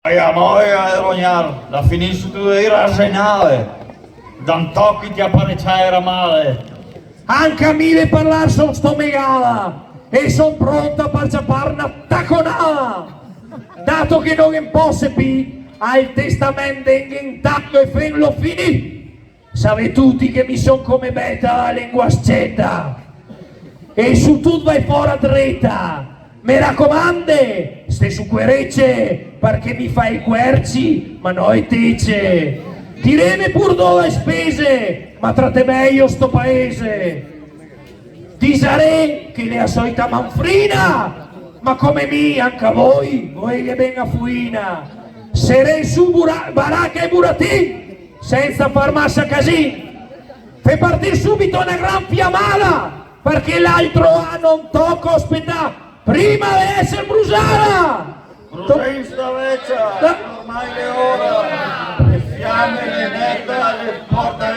Ja, mooi, Ronjar, la finisci tu di rassegnare. Dan tocchi ti apparecciare male. Anche a me ne parlare son sto megala e son pronta per ciappare una taconata. Dato che non posso più, al testamento intanto e lo finì. Sapete tutti che mi son come beta la linguascetta. E su tutto vai fuori dritta. Mi raccomande, stai su querecce perché mi fai i querci, ma noi tece. Direme pur dove spese, ma tra te meglio sto paese. Disare che le solita manfrina, ma come mi anche a voi che ben a fuina. Serei su baracca e buratin, senza far massa casì. Fai partire subito una gran fiammata, perché l'altro anno non tocca aspettare. Prima deve essere brusata! Brusista vecchia, ormai è ora. Le fiamme le netta le porta